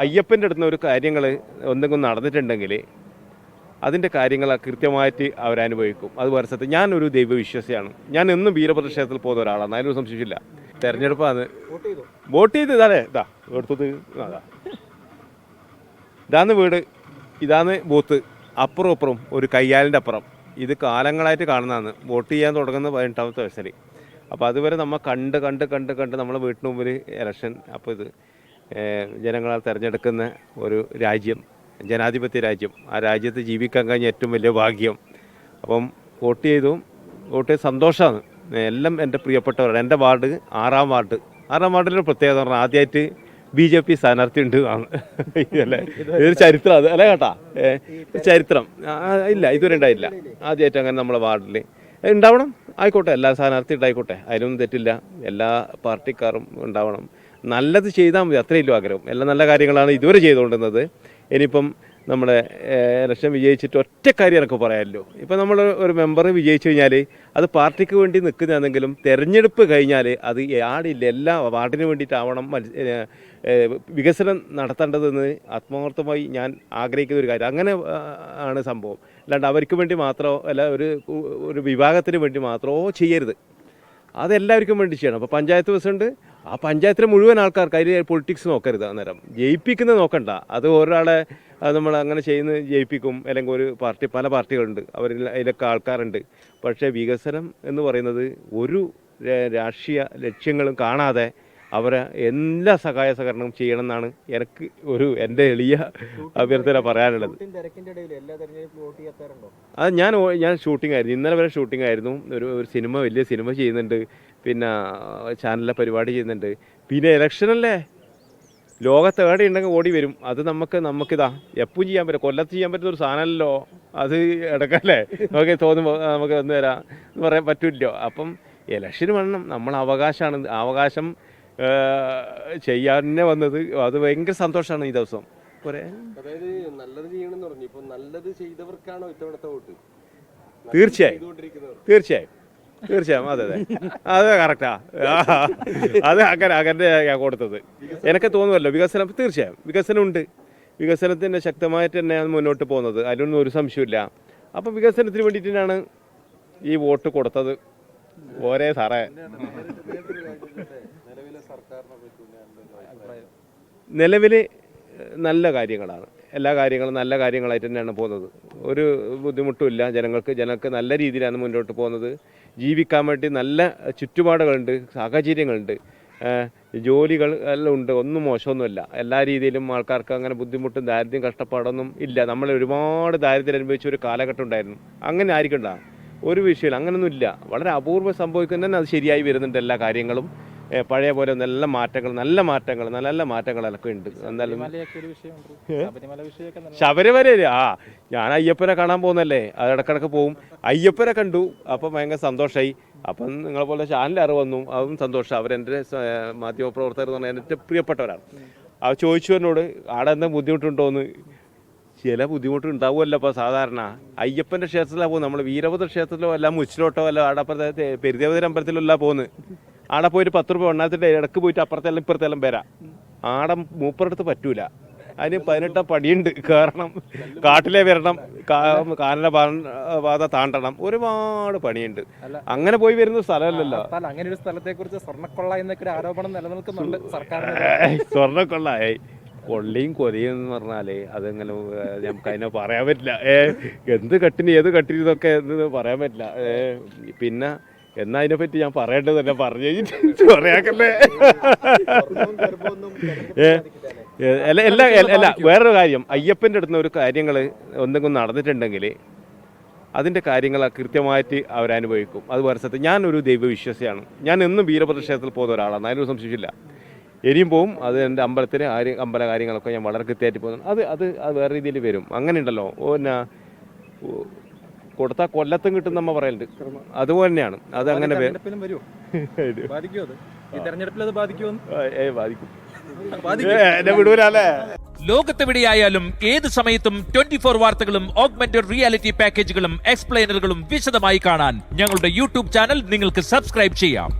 അയ്യപ്പൻ്റെ അടുത്ത് ഒരു കാര്യങ്ങൾ എന്തെങ്കിലും നടന്നിട്ടുണ്ടെങ്കിൽ അതിൻ്റെ കാര്യങ്ങൾ കൃത്യമായിട്ട് അവരനുഭവിക്കും. അത് വർഷത്തെ ഞാനൊരു ദൈവവിശ്വാസിയാണ്. ഞാൻ എന്നും വീരഭദ്ര ക്ഷേത്രത്തിൽ പോകുന്ന ഒരാളാണ്, അതിനൊരു സംശയമില്ല. തെരഞ്ഞെടുപ്പാണ്. വോട്ട് ചെയ്ത് ഇതാ എടുത്തത്. ഇതാന്ന് വീട്, ഇതാന്ന് ബൂത്ത്, അപ്പുറം ഒരു കയ്യാലിൻ്റെ അപ്പുറം. ഇത് കാലങ്ങളായിട്ട് കാണുന്നതാണ്. വോട്ട് ചെയ്യാൻ തുടങ്ങുന്ന 18ാമത്തെ വയസ്സിൽ. അപ്പോൾ അതുവരെ നമ്മൾ കണ്ട് നമ്മളെ വീട്ടിന് മുമ്പിൽ ഇലക്ഷൻ. അപ്പോൾ ഇത് ജനങ്ങളാൽ തിരഞ്ഞെടുക്കുന്ന ഒരു രാജ്യം, ജനാധിപത്യ രാജ്യം. ആ രാജ്യത്ത് ജീവിക്കാൻ കഴിഞ്ഞ ഏറ്റവും വലിയ ഭാഗ്യം. അപ്പം വോട്ട് ചെയ്ത് സന്തോഷമാണ്. എല്ലാം എൻ്റെ പ്രിയപ്പെട്ടവരാണ്. എൻ്റെ വാർഡ് 6ാം വാർഡിലൊരു പ്രത്യേകത പറഞ്ഞാൽ ആദ്യമായിട്ട് BJP സ്ഥാനാർത്ഥി ഉണ്ട് അല്ലേ. ഇതൊരു ചരിത്രം, അത് അല്ലേ കേട്ടാ, ചരിത്രം ഇല്ല, ഇതുവരെ ഉണ്ടായില്ല. ആദ്യമായിട്ട് അങ്ങനെ നമ്മളെ വാർഡിൽ ഉണ്ടാവണം. ആയിക്കോട്ടെ, എല്ലാ സ്ഥാനാർത്ഥി ഉണ്ടായിക്കോട്ടെ, അതിലൊന്നും തെറ്റില്ല. എല്ലാ പാർട്ടിക്കാരും ഉണ്ടാവണം. നല്ലത് ചെയ്താൽ മതി, അത്രയല്ലോ ആഗ്രഹം. എല്ലാ നല്ല കാര്യങ്ങളാണ് ഇതുവരെ ചെയ്തുകൊണ്ടിരുന്നത്. ഇനിയിപ്പം നമ്മുടെ ഇലക്ഷൻ വിജയിച്ചിട്ട് ഒറ്റ കാര്യം എനിക്ക് പറയാമല്ലോ. ഇപ്പം നമ്മൾ ഒരു മെമ്പർ വിജയിച്ചു കഴിഞ്ഞാൽ അത് പാർട്ടിക്ക് വേണ്ടി നിൽക്കുന്നതാണെങ്കിലും തിരഞ്ഞെടുപ്പ് കഴിഞ്ഞാൽ അത് ആടില്ല, എല്ലാ വാർഡിന് വേണ്ടിയിട്ടാവണം വികസനം നടത്തേണ്ടതെന്ന് ആത്മാർത്ഥമായി ഞാൻ ആഗ്രഹിക്കുന്ന ഒരു കാര്യം. അങ്ങനെ ആണ് സംഭവം. അല്ലാണ്ട് അവർക്ക് വേണ്ടി മാത്രമോ അല്ല ഒരു വിഭാഗത്തിന് വേണ്ടി മാത്രമോ ചെയ്യരുത്. അതെല്ലാവർക്കും വേണ്ടി ചെയ്യണം. അപ്പോൾ പഞ്ചായത്ത് പ്രസിഡന്റ്, ആ പഞ്ചായത്തിലെ മുഴുവൻ ആൾക്കാർക്ക് അതിൽ പൊളിറ്റിക്സ് നോക്കരുത്. അന്നേരം ജയിപ്പിക്കുന്നത് നോക്കണ്ട. അത് ഒരാളെ നമ്മൾ അങ്ങനെ ചെയ്യുന്നത് ജയിപ്പിക്കും. അല്ലെങ്കിൽ ഒരു പാർട്ടി, പല പാർട്ടികളുണ്ട്, അതിലൊക്കെ ആൾക്കാരുണ്ട്. പക്ഷേ വികസനം എന്ന് പറയുന്നത് ഒരു രാഷ്ട്രീയ ലക്ഷ്യങ്ങളും കാണാതെ അവരെ എല്ലാ സഹായ സഹകരണവും ചെയ്യണമെന്നാണ് എനിക്ക് എൻ്റെ എളിയ അഭ്യർത്ഥന പറയാനുള്ളത്. അത് ഞാൻ ഷൂട്ടിംഗ് ആയിരുന്നു, ഇന്നലെ വരെ ഷൂട്ടിംഗ് ആയിരുന്നു. ഒരു വലിയ സിനിമ ചെയ്യുന്നുണ്ട്, പിന്നെ ചാനലിലെ പരിപാടി ചെയ്യുന്നുണ്ട്. പിന്നെ ഇലക്ഷനല്ലേ, ലോകത്ത് എവിടെ ഉണ്ടെങ്കിൽ ഓടി വരും. അത് നമുക്കിതാ എപ്പോഴും ചെയ്യാൻ പറ്റും. കൊല്ലത്ത് ചെയ്യാൻ പറ്റുന്ന ഒരു സാധനമല്ലോ അത്, എടുക്കല്ലേ നമുക്ക് തോന്നുമ്പോൾ നമുക്ക് വന്ന് തരാം എന്ന് പറയാൻ പറ്റില്ലോ. അപ്പം ഇലക്ഷന് വേണം, നമ്മളെ അവകാശമാണ്. അവകാശം ചെയ്യാൻ വന്നത്, അത് ഭയങ്കര സന്തോഷമാണ് ഈ ദിവസം. അതായത് നല്ലത് ചെയ്യണമെന്ന് പറഞ്ഞു. ഇപ്പൊ നല്ലത് ചെയ്തവർക്കാണോ ഇത്തവണത്തെ വോട്ട്? തീർച്ചയായും അതെ കറക്റ്റാ. അത് അങ്ങനെ ഞാൻ കൊടുത്തത്. എനിക്ക് തോന്നുമല്ലോ വികസനം, തീർച്ചയായും വികസനമുണ്ട്. വികസനത്തിൻ്റെ ശക്തമായിട്ട് തന്നെയാണ് മുന്നോട്ട് പോകുന്നത്, അതിലൊന്നും ഒരു സംശയമില്ല. അപ്പം വികസനത്തിന് വേണ്ടിയിട്ട് തന്നെയാണ് ഈ വോട്ട് കൊടുത്തത്. ഒരേ സാറേ, നിലവിൽ നല്ല കാര്യങ്ങളാണ്. എല്ലാ കാര്യങ്ങളും നല്ല കാര്യങ്ങളായിട്ട് തന്നെയാണ് പോകുന്നത്. ഒരു ബുദ്ധിമുട്ടുമില്ല ജനങ്ങൾക്ക് നല്ല രീതിയിലാണ് മുന്നോട്ട് പോകുന്നത്. ജീവിക്കാൻ വേണ്ടി നല്ല ചുറ്റുപാടുകളുണ്ട്, സാഹചര്യങ്ങളുണ്ട്, ജോലികൾ എല്ലാം ഉണ്ട്. ഒന്നും മോശമൊന്നുമില്ല. എല്ലാ രീതിയിലും ആൾക്കാർക്ക് അങ്ങനെ ബുദ്ധിമുട്ടും ദാരിദ്ര്യം കഷ്ടപ്പാടൊന്നും ഇല്ല. നമ്മൾ ഒരുപാട് ദാരിദ്ര്യം അനുഭവിച്ച ഒരു കാലഘട്ടം ഉണ്ടായിരുന്നു. അങ്ങനെ ആയിരിക്കണ്ട, ഒരു വിഷയമില്ല, അങ്ങനൊന്നും ഇല്ല. വളരെ അപൂർവം സംഭവിക്കുന്ന തന്നെ അത് ശരിയായി വരുന്നുണ്ട്. എല്ലാ കാര്യങ്ങളും പഴയ പോലെ നല്ല മാറ്റങ്ങളൊക്കെ ഉണ്ട്. എന്തായാലും ശബരിമല ഞാൻ അയ്യപ്പനെ കാണാൻ പോകുന്നല്ലേ, അത് ഇടക്കിടക്ക് പോവും. അയ്യപ്പനെ കണ്ടു, അപ്പം ഭയങ്കര സന്തോഷമായി. അപ്പം നിങ്ങളെ പോലെ ചാനൽ വന്നു, അതും സന്തോഷം. അവരെൻ്റെ മാധ്യമപ്രവർത്തകർ എന്ന് പറഞ്ഞാൽ എൻ്റെ പ്രിയപ്പെട്ടവരാണ്. അവർ ചോദിച്ചു എന്നോട് ആടെ എന്താ ബുദ്ധിമുട്ടുണ്ടോയെന്ന്. ചില ബുദ്ധിമുട്ട് ഉണ്ടാവുമല്ലോ. അപ്പോൾ സാധാരണ അയ്യപ്പൻ്റെ ക്ഷേത്രത്തിലാണ് പോകുന്നത്. നമ്മൾ വീരഭദ്ര ക്ഷേത്രത്തിലോ അല്ല മുച്ചിലോട്ടോ അല്ല ആടപ്പുറത്തെ പെരുദേവതര അമ്പലത്തിലോ അല്ല പോകുന്നത്. ആടെ പോയിട്ട് 10 രൂപ എണ്ണത്തിൻ്റെ ഇടക്ക് പോയിട്ട് അപ്പുറത്തെല്ലാം ഇപ്പുറത്തെല്ലാം വരാം. ആടെ മൂപ്പറടുത്ത് പറ്റൂല, അതിന് 18 പടിയുണ്ട്. കാരണം കാട്ടിലെ വരണം, കാനന പാത താണ്ടണം, ഒരുപാട് പണിയുണ്ട്. അങ്ങനെ പോയി വരുന്ന സ്ഥലമല്ലല്ലോ. അങ്ങനെ ഒരു സ്ഥലത്തെ കുറിച്ച് സ്വർണ്ണക്കൊള്ള എന്നൊക്കെ ആരോപണം നിലനിൽക്കുന്നുണ്ട് സർക്കാർ. സ്വർണ്ണക്കൊള്ള കൊള്ളിയും കൊലയും എന്ന് പറഞ്ഞാലേ അതങ്ങനെ നമുക്ക് അതിനെ പറയാൻ പറ്റില്ല. എന്ത് കട്ടിന് ഏത് കട്ടിന് ഇതൊക്കെ എന്ന് പറയാൻ പറ്റില്ല. പിന്നെ എന്നാ അതിനെപ്പറ്റി ഞാൻ പറയേണ്ടത് തന്നെ പറഞ്ഞു കഴിഞ്ഞിട്ട് പറയാക്കല്ലേ. അല്ല വേറൊരു കാര്യം, അയ്യപ്പൻ്റെ അടുത്ത് ഒരു കാര്യങ്ങൾ എന്തെങ്കിലും നടന്നിട്ടുണ്ടെങ്കിൽ അതിൻ്റെ കാര്യങ്ങൾ കൃത്യമായിട്ട് അവരനുഭവിക്കും. അത് വർഷത്തെ ഞാനൊരു ദൈവവിശ്വാസിയാണ്. ഞാൻ എന്നും വീരഭദ്ര ക്ഷേത്രത്തിൽ പോകുന്ന ഒരാളാണ്, അതിനൊരു സംശയമില്ല. ഇനിയും പോവും. അത് എൻ്റെ അമ്പലത്തിന് അമ്പല കാര്യങ്ങളൊക്കെ ഞാൻ വളരെ കൃത്യമായിട്ട് പോകുന്നു. അത് വേറെ രീതിയിൽ വരും. അങ്ങനെ ഉണ്ടല്ലോ, പിന്നെ കൊടുത്താൽ കൊല്ലത്തും കിട്ടും നമ്മ പറയലുണ്ട്. അതുപോലെ തന്നെയാണ്. അത് അങ്ങനെ ലോകത്തെവിടെയായാലും ഏത് സമയത്തും 24 വാർത്തകളും ഓഗ്മെന്റഡ് റിയാലിറ്റി പാക്കേജുകളും എക്സ്പ്ലെയിനറുകളും വിശദമായി കാണാൻ ഞങ്ങളുടെ യൂട്യൂബ് ചാനൽ നിങ്ങൾക്ക് സബ്സ്ക്രൈബ് ചെയ്യാം.